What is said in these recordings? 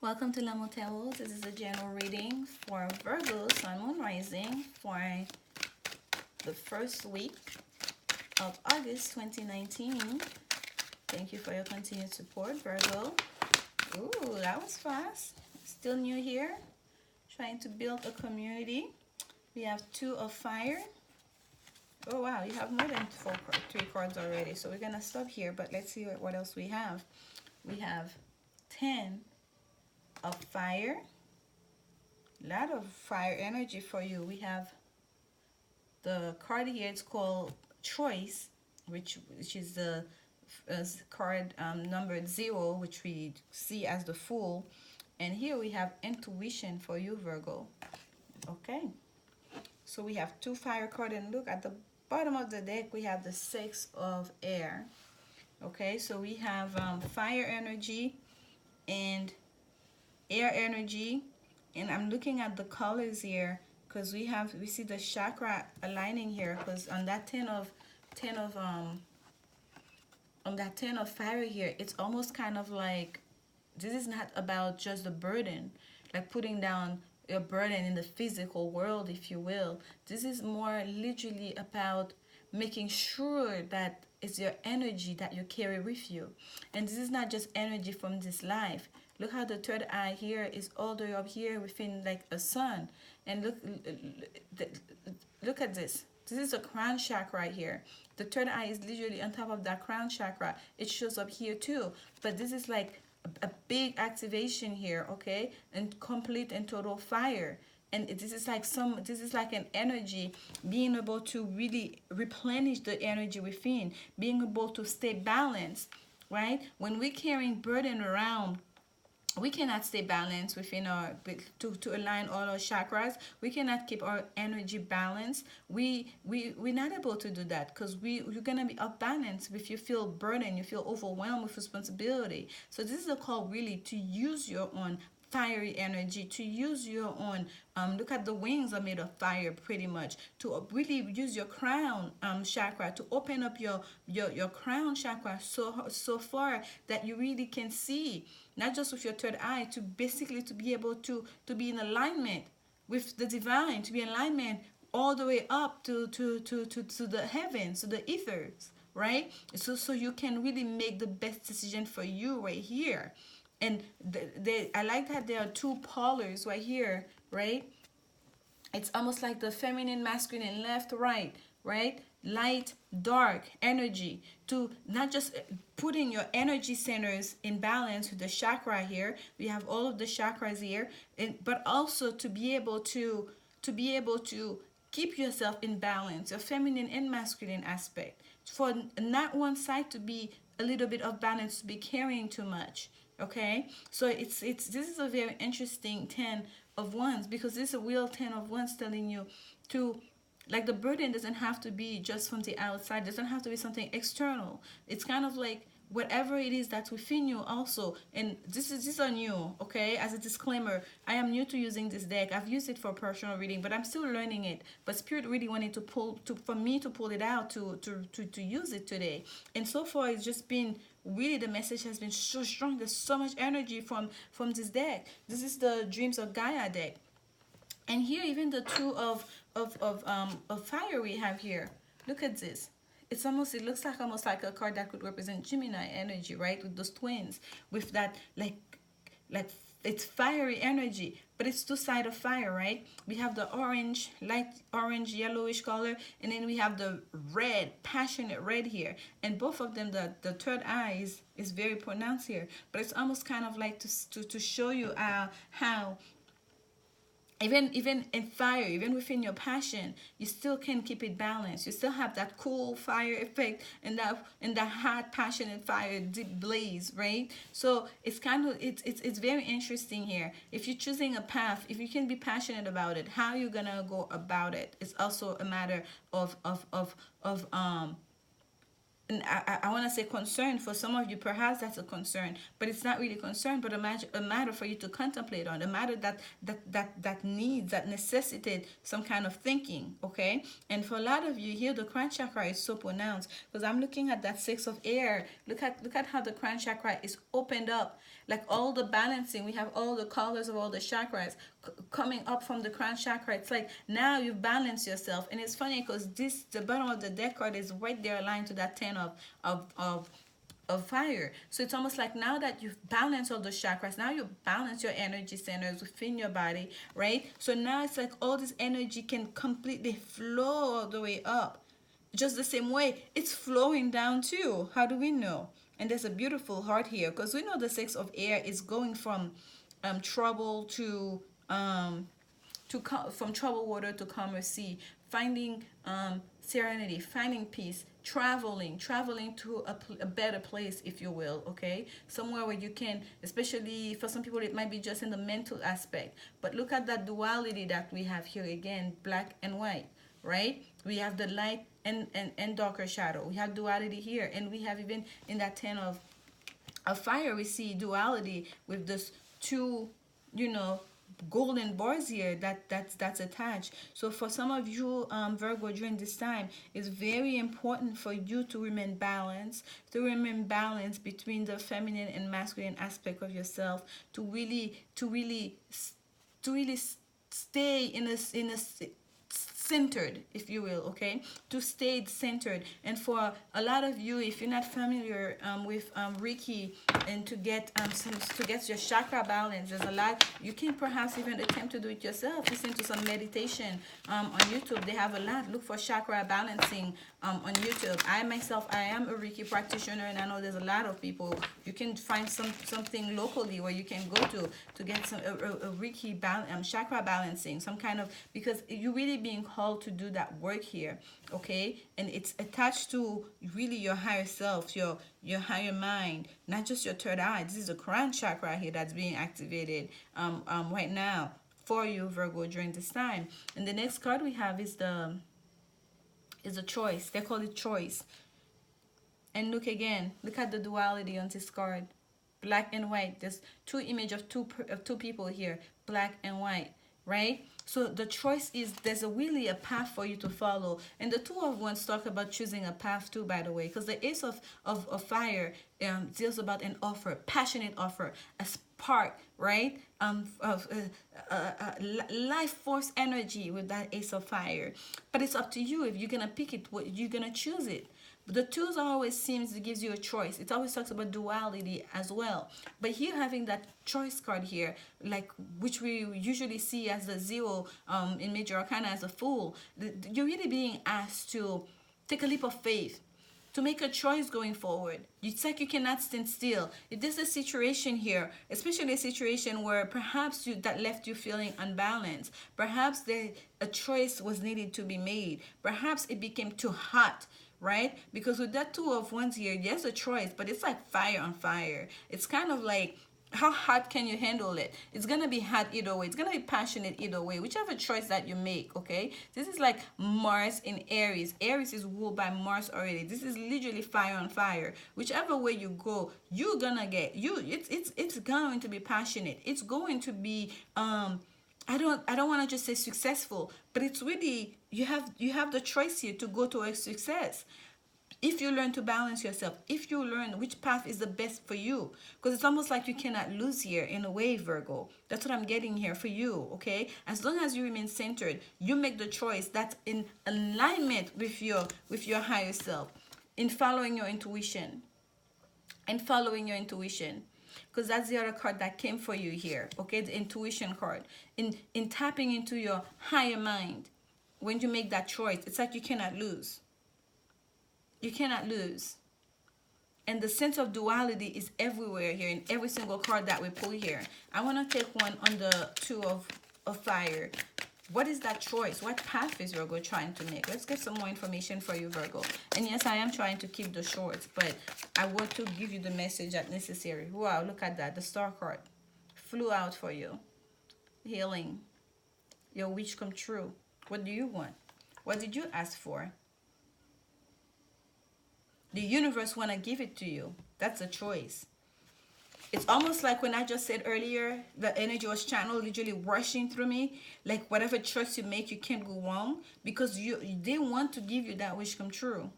Welcome to Lanmoutarot. This is a general reading for Virgo, Sun, Moon, Rising for the first week of August 2019. Thank you for your continued support, Virgo. Ooh, that was fast. Still new here. Trying to build a community. We have Two of Fire. Oh, wow. You have more than three cards already. So we're going to stop here, but let's see what else we have. We have 10 of Fire. A lot of fire energy for you. We have the card here. It's called Choice, which is the card numbered 0, which we see as the Fool. And here we have Intuition for you, Virgo. Okay. So we have 2 fire cards, and look at the bottom of the deck. We have the 6 of Air. Okay, so we have fire energy and air energy, and I'm looking at the colors here because we see the chakra aligning here, because on that 10 of fire here, it's almost kind of like this is not about just the burden, like putting down your burden in the physical world, if you will. This is more literally about making sure that it's your energy that you carry with you. And this is not just energy from this life. Look how the third eye here is all the way up here within like a sun. And look at this. This is a crown chakra right here. The third eye is literally on top of that crown chakra. It shows up here too. But this is like a big activation here, okay? And complete and total fire. And this is like an energy, being able to really replenish the energy within, being able to stay balanced, right? When we're carrying burden around, we cannot stay balanced within our to align all our chakras. We cannot keep our energy balanced. We're not able to do that, because you're gonna be off balance. If you feel burdened, you feel overwhelmed with responsibility. So this is a call really to use your own fiery energy, to use your own look at the wings are made of fire, pretty much, to really use your crown chakra, to open up your crown chakra so far that you really can see, not just with your third eye, to basically to be able to be in alignment with the divine, to be in alignment all the way up to the heavens, to the ethers, right? So you can really make the best decision for you right here. And I like that there are 2 polars right here, right? It's almost like the feminine, masculine, left, right, right? Light, dark energy, to not just putting your energy centers in balance with the chakra here. We have all of the chakras here, but also to be able to keep yourself in balance, your feminine and masculine aspect, for not one side to be a little bit of balance, to be carrying too much. Okay, so this is a very interesting 10 of Wands, because this is a real 10 of Wands telling you to, like, the burden doesn't have to be just from the outside, doesn't have to be something external. It's kind of like whatever it is that's within you also. And this is on you, okay? As a disclaimer, I am new to using this deck. I've used it for personal reading, but I'm still learning it. But Spirit really wanted for me to pull it out to use it today. And so far, it's just been really, the message has been so strong. There's so much energy from this deck. This is the Dreams of Gaia deck. And here, even the 2 of fire we have here. Look at this. It looks like almost like a card that could represent Gemini energy, right? With those twins, with that like it's fiery energy, but it's 2 sides of fire, right? We have the orange, light orange, yellowish color, and then we have the red, passionate red here. And both of them, the third eye is very pronounced here. But it's almost kind of like to show you how even in fire, even within your passion, you still can keep it balanced. You still have that cool fire effect, and that hot, passionate fire, deep blaze, right? So it's kind of it's very interesting here. If you're choosing a path, if you can be passionate about it, how you're gonna go about it is also a matter of and I want to say concern. For some of you, perhaps that's a concern, but it's not really concern, but a matter for you to contemplate on, a matter that needs, that necessitate some kind of thinking, okay? And for a lot of you here, the crown chakra is so pronounced, because I'm looking at that six of air. Look at how the crown chakra is opened up, like all the balancing. We have all the colors of all the chakras coming up from the crown chakra. It's like now you've balanced yourself. And it's funny because this, the bottom of the deck card, is right there aligned to that 10 of fire. So it's almost like now that you've balanced all the chakras, now you balance your energy centers within your body, right? So now it's like all this energy can completely flow all the way up. Just the same way it's flowing down too. How do we know? And there's a beautiful heart here, because we know the six of air is going from trouble to from troubled water to calmer sea, finding serenity, finding peace, traveling to a better place, if you will, okay? Somewhere where you can, especially for some people, it might be just in the mental aspect. But look at that duality that we have here again, black and white, right? We have the light and darker shadow. We have duality here, and we have even in that 10 of fire, we see duality with this two, golden bars here that's attached. So for some of you, Virgo, during this time, it's very important for you to remain balanced, between the feminine and masculine aspect of yourself, to really stay in a centered, if you will, okay? To stay centered. And for a lot of you, if you're not familiar with Reiki, and to get your chakra balance, there's a lot you can perhaps even attempt to do it yourself. Listen to some meditation on YouTube. They have a lot. Look for chakra balancing on YouTube. I myself, I am a Reiki practitioner, and I know there's a lot of people. You can find something locally where you can go to get some a Reiki chakra balancing, some kind of, because you're really being called to do that work here, okay? And it's attached to really your higher self, your higher mind, not just your third eye. This is a crown chakra here that's being activated right now for you, Virgo, during this time. And the next card we have is a choice. They call it choice. And look at the duality on this card, black and white. There's two images of two people here, black and white, right? So the choice is, there's really a path for you to follow. And the two of wands talk about choosing a path too, by the way, because the ace of fire deals about an offer, passionate offer, a spark, right? Of life force energy with that ace of fire. But it's up to you if you're going to pick it, you're going to choose it. The twos always seems to gives you a choice. It always talks about duality as well. But here, having that choice card here, like which we usually see as the zero in major arcana as a fool, you're really being asked to take a leap of faith, to make a choice going forward. It's like you cannot stand still. If there's a situation here, especially a situation where perhaps that left you feeling unbalanced, perhaps a choice was needed to be made, perhaps it became too hot, right? Because with that two of wands here, there's a choice, but it's like fire on fire. It's kind of like, how hot can you handle it? It's gonna be hot either way. It's gonna be passionate either way, whichever choice that you make, okay? This is like Mars in Aries. Aries is ruled by Mars already. This is literally fire on fire. Whichever way you go, you're gonna get it's going to be passionate. It's going to be I don't want to just say successful, but it's really, you have the choice here to go towards success. If you learn to balance yourself, if you learn which path is the best for you, because it's almost like you cannot lose here in a way, Virgo. That's what I'm getting here for you, okay? As long as you remain centered, you make the choice that's in alignment with your higher self, in following your intuition, because that's the other card that came for you here, okay? The intuition card. In tapping into your higher mind, when you make that choice, it's like you cannot lose. You cannot lose. And the sense of duality is everywhere here in every single card that we pull here. I want to take one on the two of fire. What is that choice? What path is Virgo trying to make? Let's get some more information for you, Virgo. And yes, I am trying to keep the shorts, but I want to give you the message that's necessary. Wow, look at that. The star card flew out for you. Healing. Your wish come true. What do you want? What did you ask for? The universe want to give it to you. That's a choice. It's almost like when I just said earlier, the energy was channeled literally rushing through me. Like whatever choice you make, you can't go wrong, because they want to give you that wish come true.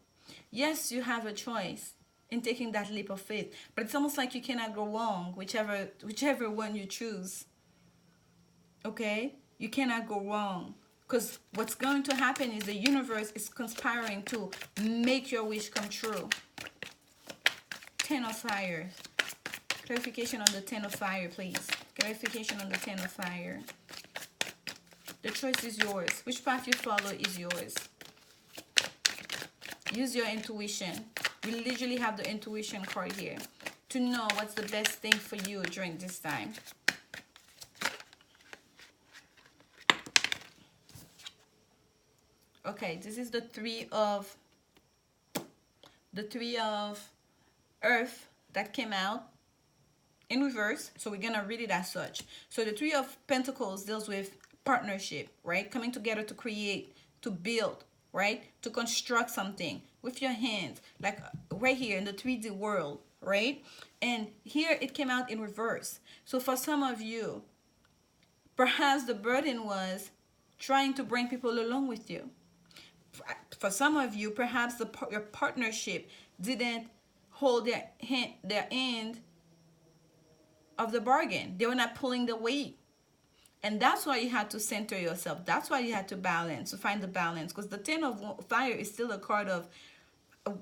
Yes, you have a choice in taking that leap of faith, but it's almost like you cannot go wrong, whichever one you choose. Okay, you cannot go wrong, because what's going to happen is the universe is conspiring to make your wish come true. Ten of Fire. Clarification on the Ten of Fire, please. Clarification on the Ten of Fire. The choice is yours. Which path you follow is yours. Use your intuition. We literally have the intuition card here to know what's the best thing for you during this time. Okay, this is the three of Earth that came out in reverse, so we're gonna read it as such. So the Three of Pentacles deals with partnership, right? Coming together to create, to build, right? To construct something with your hands, like right here in the 3D world, right? And here it came out in reverse. So for some of you, perhaps the burden was trying to bring people along with you. For some of you, perhaps your partnership didn't hold their end of the bargain. They were not pulling the weight. And that's why you had to center yourself. That's why you had to balance, to find the balance. Because the Ten of Fire is still a card of,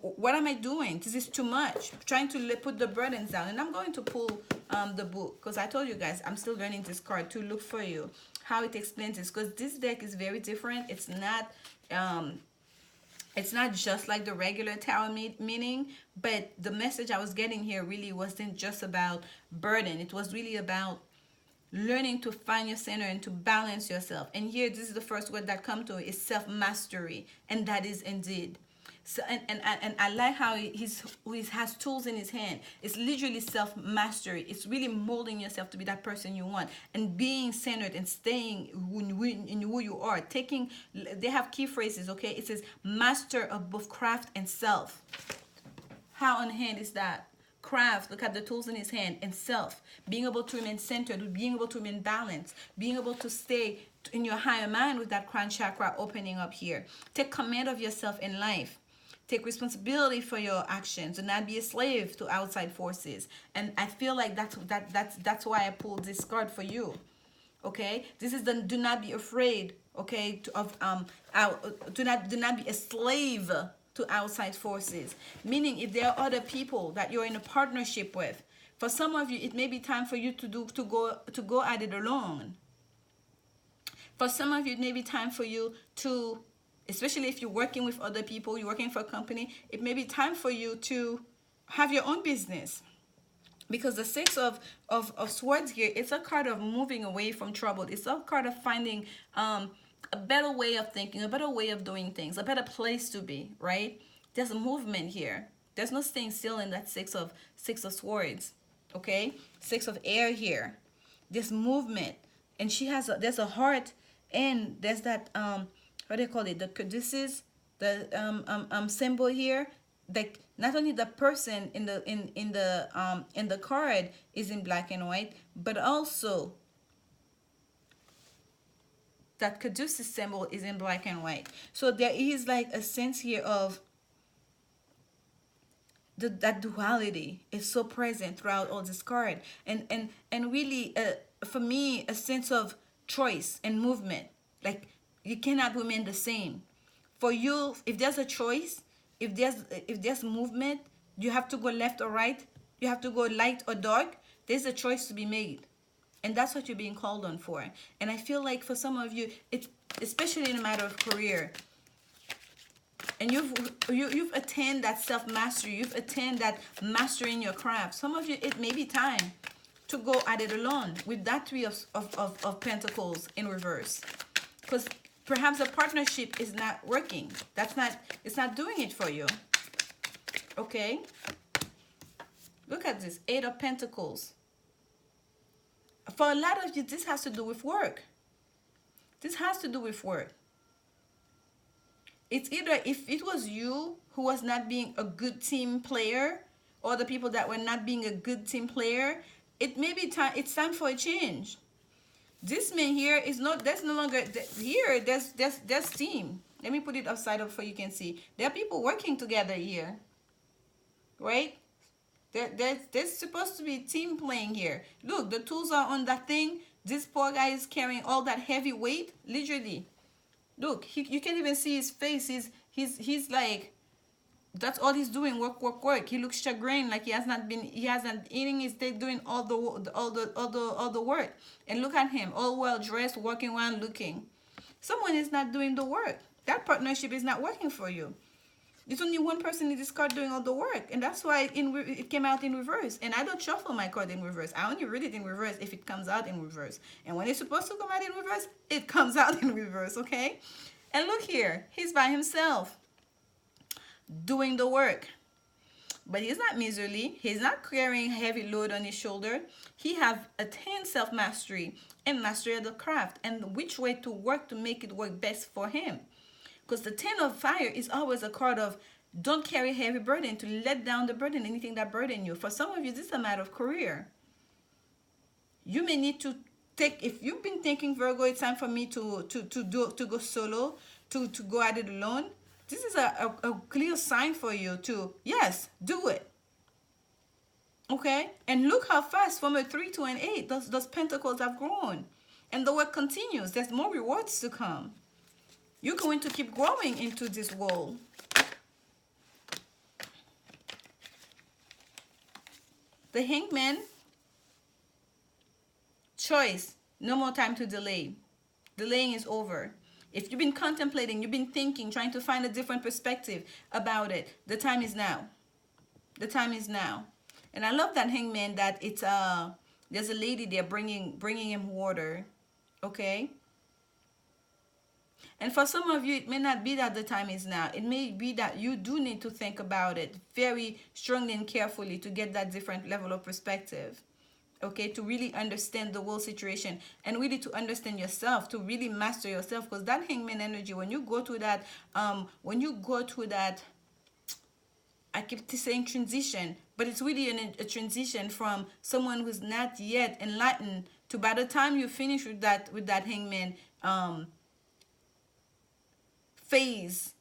what am I doing? This is too much. Trying to put the burdens down. And I'm going to pull the book, because I told you guys, I'm still learning this card to look for you how it explains this. Because this deck is very different. It's not just like the regular tarot meaning, but the message I was getting here really wasn't just about burden. It was really about learning to find your center and to balance yourself. And here, this is the first word that comes to it, is self-mastery. And that is indeed. So, and I like how he has tools in his hand. It's literally self-mastery. It's really molding yourself to be that person you want, and being centered and staying in who you are. They have key phrases, okay? It says, master of both craft and self. How on hand is that? Craft, look at the tools in his hand, and self, being able to remain centered, being able to remain balanced, being able to stay in your higher mind with that crown chakra opening up here. Take command of yourself in life. Take responsibility for your actions and not be a slave to outside forces. And I feel like that's why I pulled this card for you. Okay, this is the do not be afraid. Okay, do not be a slave to outside forces. Meaning, if there are other people that you're in a partnership with, for some of you, it may be time for you to go at it alone. For some of you, it may be time for you to, especially if you're working with other people, you're working for a company, it may be time for you to have your own business. Because the Six of Swords here, it's a card of moving away from trouble. It's a card of finding a better way of thinking, a better way of doing things, a better place to be, right? There's a movement here. There's no staying still in that Six of Swords, okay? Six of Air here. There's movement. And there's a heart, and there's that, what do you call it? This is the symbol here. Like, not only the person in the card is in black and white, but also that Caduceus symbol is in black and white. So there is like a sense here of that duality is so present throughout all this card, and really for me, a sense of choice and movement. Like, you cannot remain the same. For you, if there's a choice, if there's movement, you have to go left or right, you have to go light or dark. There's a choice to be made. And that's what you're being called on for. And I feel like for some of you, it's especially in a matter of career, and you've attained that self-mastery, you've attained that mastering your craft. Some of you, it may be time to go at it alone with that Three of Pentacles in reverse. Because perhaps a partnership is not working. It's not doing it for you. Okay? Look at this, Eight of Pentacles. For a lot of you, this has to do with work. This has to do with work. It's either if it was you who was not being a good team player, or the people that were not being a good team player, it may be time. It's time for a change. This man here is not. There's no longer here. There's team. Let me put it upside up so you can see. There are people working together here, right? There's supposed to be team playing here. Look, the tools are on that thing. This poor guy is carrying all that heavy weight, literally. Look, you can't even see his face. He's like, that's all he's doing, work, work, work. He looks chagrined, like he hasn't eating his day, doing all the work. And look at him, all well dressed, walking around looking. Someone is not doing the work. That partnership is not working for you. It's only one person in this card doing all the work, and that's why it came out in reverse. And I don't shuffle my card in reverse. I only read it in reverse if it comes out in reverse. And when it's supposed to come out in reverse, it comes out in reverse, okay? And look here, he's by himself doing the work. But he's not miserly. He's not carrying heavy load on his shoulder. He have attained self-mastery and mastery of the craft and which way to work to make it work best for him. Because the Ten of Fire is always a card of don't carry heavy burden, to let down the burden, anything that burden you. For some of you, this is a matter of career. You may need to take, if you've been thinking, Virgo, it's time for me to go solo, to go at it alone. This is a clear sign for you to, yes, do it. Okay? And look how fast from a 3 to an 8, those pentacles have grown. And the work continues. There's more rewards to come. You're going to keep growing into this world. The Hangman, choice, no more time to delay. Delaying is over. If you've been contemplating, you've been thinking, trying to find a different perspective about it, the time is now. The time is now. And I love that Hangman, that it's there's a lady there bringing him water, okay? And for some of you, it may not be that the time is now. It may be that you do need to think about it very strongly and carefully to get that different level of perspective. Okay, to really understand the whole situation and really to understand yourself, to really master yourself. Because that Hangman energy, when you go through that, I keep saying transition, but it's really a transition from someone who's not yet enlightened to, by the time you finish with that Hangman phase,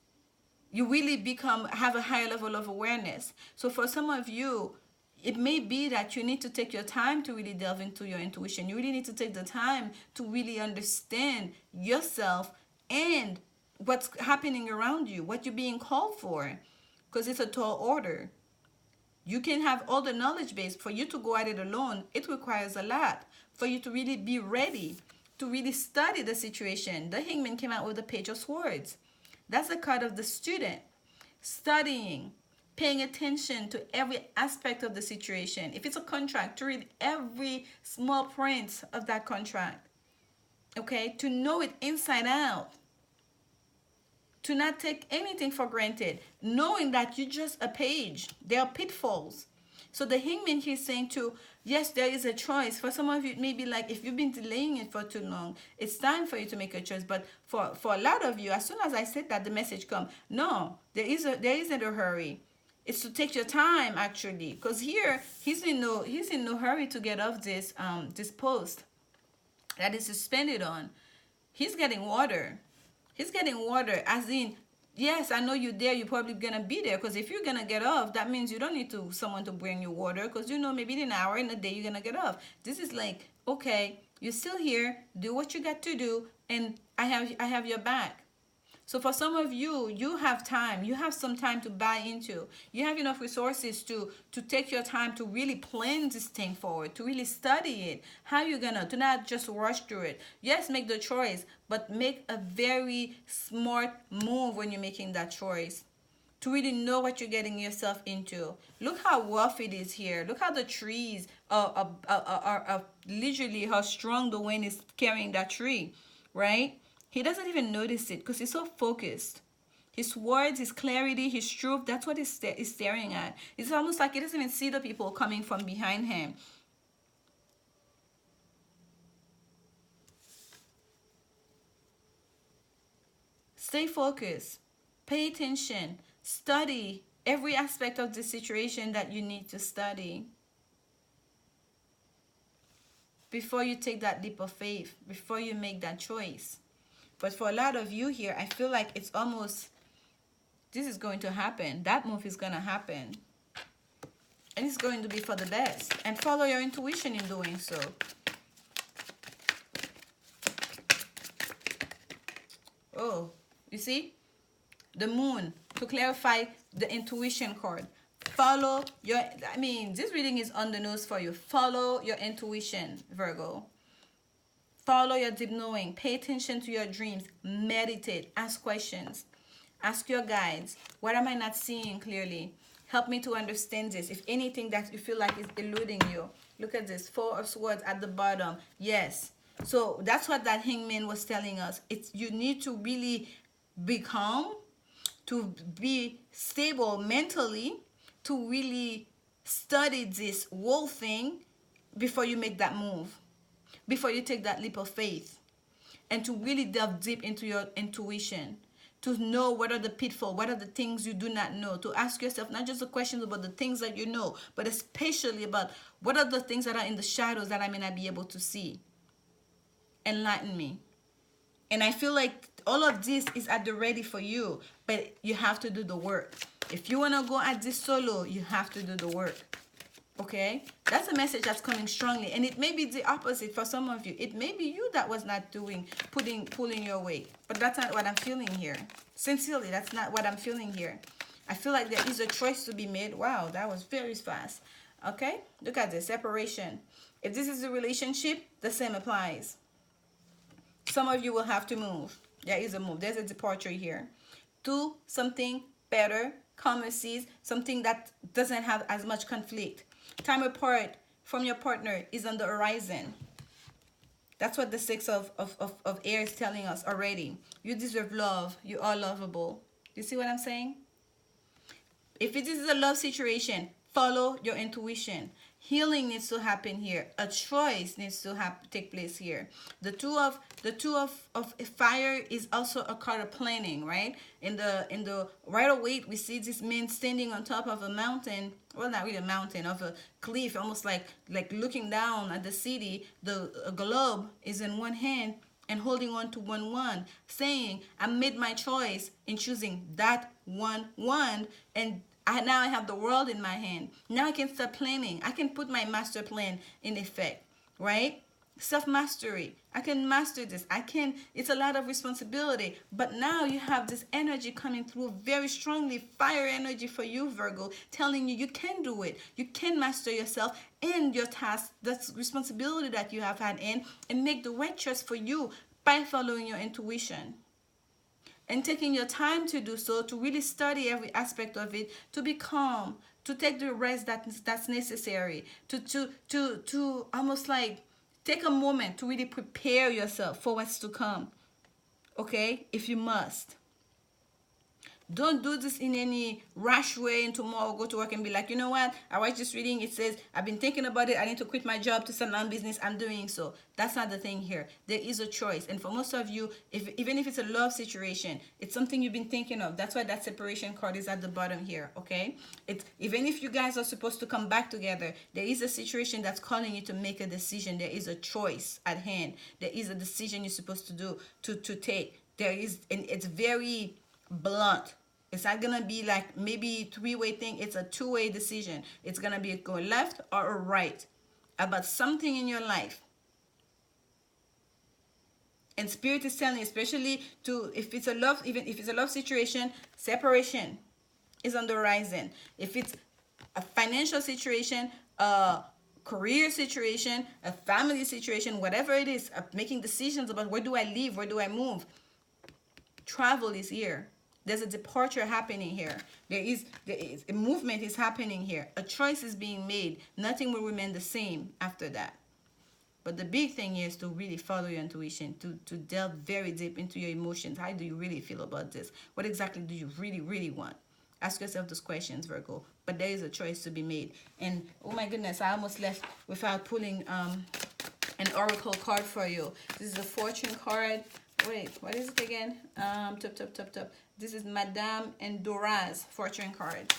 you really have a higher level of awareness. So for some of you, it may be that you need to take your time to really delve into your intuition. You really need to take the time to really understand yourself and what's happening around you, what you're being called for, because it's a tall order. You can have all the knowledge base. For you to go at it alone, it requires a lot. For you to really be ready, to really study the situation. The Hangman came out with the Page of Swords. That's the card of the student. Studying, paying attention to every aspect of the situation. If it's a contract, to read every small print of that contract. Okay? To know it inside out. To not take anything for granted. Knowing that you're just a page. There are pitfalls. So the Hangman here is saying to, yes, there is a choice. For some of you, it may be like, if you've been delaying it for too long, it's time for you to make a choice. But for a lot of you, as soon as I said that, the message comes. No, there isn't a hurry. It's to take your time, actually. Because here, he's in no hurry to get off this post that is suspended on. He's getting water. He's getting water, as in, yes, I know you're there. You're probably going to be there. Because if you're going to get off, that means you don't need someone to bring you water. Because you know maybe in an hour, in a day, you're going to get off. This is like, okay, you're still here. Do what you got to do. And I have your back. So for some of you, you have time. You have some time to buy into. You have enough resources to take your time to really plan this thing forward, to really study it. How you're going to not just rush through it. Yes, make the choice, but make a very smart move when you're making that choice. To really know what you're getting yourself into. Look how rough it is here. Look how the trees are literally how strong the wind is carrying that tree, right? He doesn't even notice it because he's so focused. His words, his clarity, his truth, that's what he's staring at. It's almost like he doesn't even see the people coming from behind him. Stay focused. Pay attention. Study every aspect of the situation that you need to study before you take that leap of faith, before you make that choice. But for a lot of you here, I feel like it's almost, this is going to happen. That move is going to happen. And it's going to be for the best. And follow your intuition in doing so. Oh, you see? The moon, to clarify the intuition card. Follow your, I mean, this reading is on the nose for you. Follow your intuition, Virgo. Follow your deep knowing. Pay attention to your dreams. Meditate. Ask questions. Ask your guides. What am I not seeing clearly? Help me to understand this. If anything that you feel like is eluding you. Look at this. 4 of Swords at the bottom. Yes. So that's what that hangman was telling us. It's, you need to really be calm, to be stable mentally, to really study this whole thing before you make that move, before you take that leap of faith, and to really delve deep into your intuition, to know what are the pitfalls, what are the things you do not know, to ask yourself not just the questions about the things that you know, but especially about what are the things that are in the shadows that I may not be able to see. Enlighten me. And I feel like all of this is at the ready for you, but you have to do the work. If you want to go at this solo, you have to do the work. Okay? That's a message that's coming strongly. And it may be the opposite for some of you. It may be you that was not doing, pulling your weight. But that's not what I'm feeling here. Sincerely, that's not what I'm feeling here. I feel like there is a choice to be made. Wow, that was very fast. Okay? Look at this. Separation. If this is a relationship, the same applies. Some of you will have to move. There is a move. There's a departure here. To something better, calmer seas, something that doesn't have as much conflict. Time apart from your partner is on the horizon. That's what the 6 of air is telling us already. You deserve love. You are lovable. You see what I'm saying? If it is a love situation, follow your intuition. Healing needs to happen here. A choice needs to take place here. The two of fire is also a card of planning, right? In the right away, we see this man standing on top of a mountain. Well, not really a mountain, of a cliff, almost like looking down at the city. The globe is in one hand and holding on to one wand, saying, I made my choice in choosing that one wand, and now I have the world in my hand. Now I can start planning. I can put my master plan in effect, right? Self-mastery. I can master this. It's a lot of responsibility. But now you have this energy coming through very strongly, fire energy for you, Virgo, telling you can do it. You can master yourself and your task, that's responsibility that you have had in, and make the right choice for you by following your intuition. And taking your time to do so, to really study every aspect of it, to be calm, to take the rest that's necessary, to almost like take a moment to really prepare yourself for what's to come, okay, if you must. Don't do this in any rash way and tomorrow go to work and be like, you know what, I was just reading, it says, I've been thinking about it, I need to quit my job to start my own business, I'm doing so. That's not the thing here. There is a choice. And for most of you, even if it's a love situation, it's something you've been thinking of. That's why that separation card is at the bottom here, okay? Even if you guys are supposed to come back together, there is a situation that's calling you to make a decision. There is a choice at hand. There is a decision you're supposed to do, to take. There is, and it's very blunt. It's not going to be like maybe three-way thing. It's a two-way decision. It's going to be go left or right about something in your life. And Spirit is telling, especially if it's a love, even if it's a love situation, separation is on the horizon. If it's a financial situation, a career situation, a family situation, whatever it is, making decisions about where do I live, where do I move, travel is here. There's a departure happening here. There is a movement is happening here. A choice is being made. Nothing will remain the same after that. But the big thing is to really follow your intuition, to delve very deep into your emotions. How do you really feel about this? What exactly do you really, really want? Ask yourself those questions, Virgo. But there is a choice to be made. And oh my goodness, I almost left without pulling an oracle card for you. This is a fortune card. Wait, what is it again? Top. This is Madame and Dora's fortune card.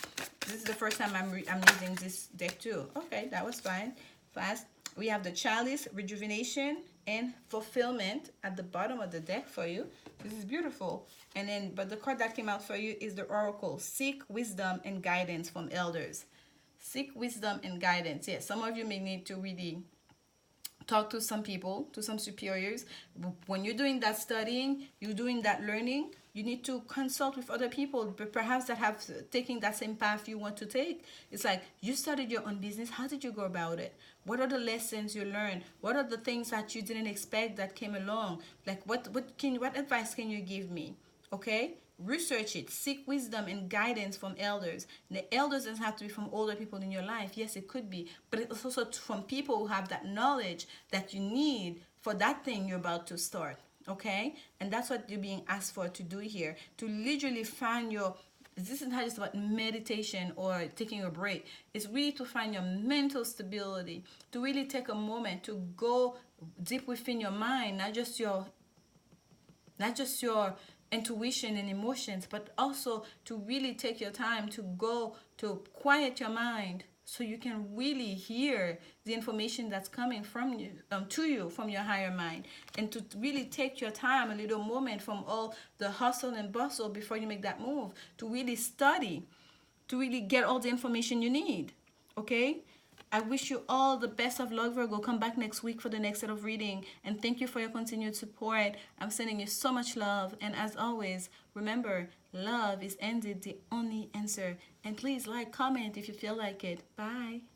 This is the first time I'm using this deck too. Okay, that was fine. Fast. We have the Chalice, Rejuvenation, and Fulfillment at the bottom of the deck for you. This is beautiful. And then, but the card that came out for you is the Oracle. Seek wisdom and guidance from elders. Seek wisdom and guidance. Yes, some of you may need to really talk to some people, to some superiors. When you're doing that studying, you're doing that learning, you need to consult with other people, but perhaps that have taken that same path you want to take. It's like, you started your own business. How did you go about it? What are the lessons you learned? What are the things that you didn't expect that came along? Like, what advice can you give me? Okay, research it. Seek wisdom and guidance from elders. The elders doesn't have to be from older people in your life. Yes, it could be, but it's also from people who have that knowledge that you need for that thing you're about to start. Okay, and that's what you're being asked for to do here, to literally find your, this is not just about meditation or taking a break. It's really to find your mental stability, to really take a moment to go deep within your mind, not just your intuition and emotions, but also to really take your time to go to quiet your mind so you can really hear the information that's coming from you, to you from your higher mind, and to really take your time, a little moment from all the hustle and bustle before you make that move, to really study, to really get all the information you need. Okay, I wish you all the best of luck, Virgo. Come back next week for the next set of reading. And thank you for your continued support. I'm sending you so much love. And as always, remember, love is indeed the only answer. And please like, comment if you feel like it. Bye.